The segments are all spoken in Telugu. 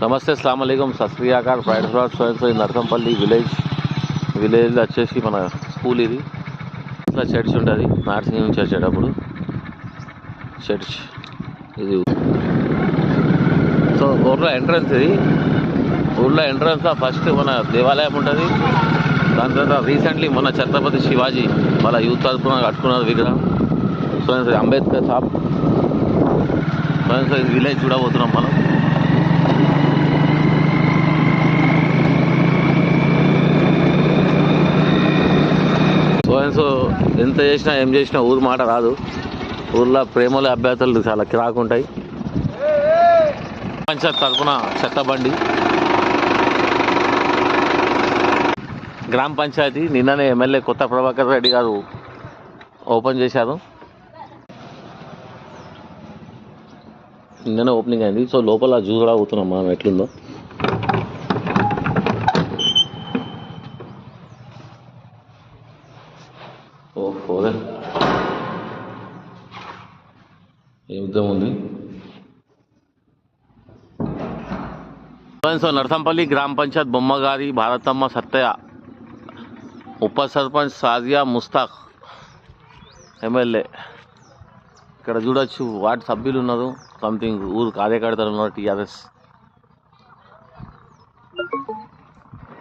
నమస్తే అస్సలాము అలైకుం సత్ శ్రీ అకాల్ ప్రైడ్ ఫ్లాట్ సో నర్సంపల్లి విలేజ్ వచ్చేసి మన స్కూల్ ఇది ఇట్లా చర్చ్ ఉంటుంది నార్సింగ్ నుంచి వచ్చేటప్పుడు చర్చ్ ఇది. సో ఊర్లో ఎంట్రన్స్ ఇది. ఊర్లో ఎంట్రన్స్లో ఫస్ట్ మన దేవాలయం ఉంటుంది. దాని తర్వాత రీసెంట్లీ మన ఛత్రపతి శివాజీ వాళ్ళ యూత్ తరఫున కట్టుకున్నారు విగ్రహం. So Ambedkar shop. So village చూడబోతున్నాం మనం. సో ఎంత చేసినా ఏం చేసినా ఊరు మాట రాదు. ఊర్లో ప్రేమలు అభ్యర్థులు చాలా కిరాకుంటాయి. పంచాయత్ తరఫున చెత్త బండి గ్రామ పంచాయతీ నిన్ననే ఎమ్మెల్యే కొత్త ప్రభాకర్ రెడ్డి గారు ఓపెన్ చేశారు. నిన్ననే ఓపెనింగ్ అయింది. సో లోపల చూడబోతున్నాం మనం ఎట్లుందో. ఓహోదే ఏ యుద్ధం ఉంది. సో నర్సంపల్లి గ్రామ పంచాయత్ బొమ్మగారి భారతమ్మ సత్తయ్య, ఉప సర్పంచ్ సాజియా ముస్తాక్, ఎమ్మెల్యే. ఇక్కడ చూడొచ్చు వార్డు సభ్యులు ఉన్నారు. సంథింగ్ ఊరు కార్యకర్తలు ఉన్నారు టీఆర్ఎస్.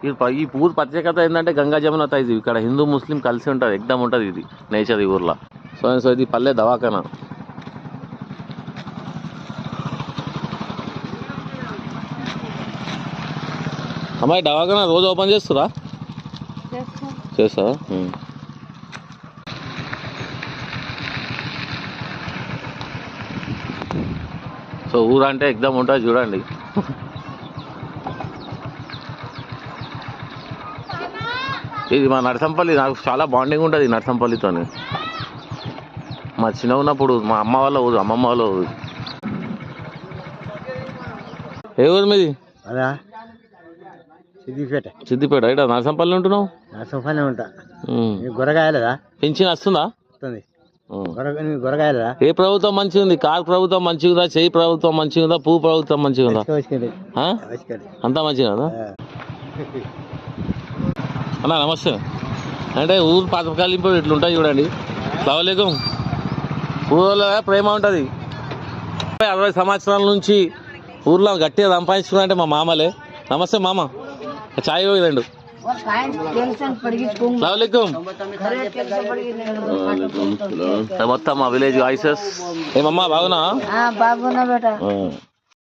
ఈ ఊరు ప్రత్యేకత ఏంటంటే గంగా జమున తైజు. ఇక్కడ హిందూ ముస్లిం కలిసి ఉంటుంది. ఎగ్దమ్ ఉంటుంది ఇది నేచర్ ఈ ఊర్లో. సో ఇది పల్లె దవాఖానా. అమ్మాయి దవాఖానా రోజు ఓపెన్ చేస్తురా? చేస్తారా? సో ఊరు అంటే ఎగ్దమ్ ఉంటుంది చూడండి. ఇది మా నర్సంపల్లి. నాకు చాలా బాండింగ్ ఉంటుంది నర్సంపల్లితో. మా చిన్న ఉన్నప్పుడు మా అమ్మ వాళ్ళ ఊరు, అమ్మమ్మ వాళ్ళ ఊరు. ఏ ఊరు మీది? సిద్దిపేట. ఇక్కడ నర్సంపల్లి ఉంటున్నావు? నర్సంపల్లి ఉంటా. గొరగాయలదా పెన్షన్ వస్తుందా? గొరగాయలదా? ఏ ప్రభుత్వం మంచిగా ఉంది? కారు ప్రభుత్వం మంచిగా ఉందా? చెయ్యి ప్రభుత్వం మంచిగా ఉందా? పువ్వు ప్రభుత్వం మంచిగా ఉందా? అంతా మంచిగా ఉందా? అన్నా నమస్తే. అంటే ఊరు పథకాలు ఇప్పుడు ఇట్లుంటాయి చూడండి. సవాలేకం. ఊళ్ళో ప్రేమ ఉంటుంది. 60 సంవత్సరాల నుంచి ఊర్లో గట్టిగా సంపాదించుకున్నారంటే మా మామలే. నమస్తే మామ. చాయ్ రెండు. మొత్తం మా విలేజ్ వాయిసెస్. ఏమమ్మా బాగున్నా?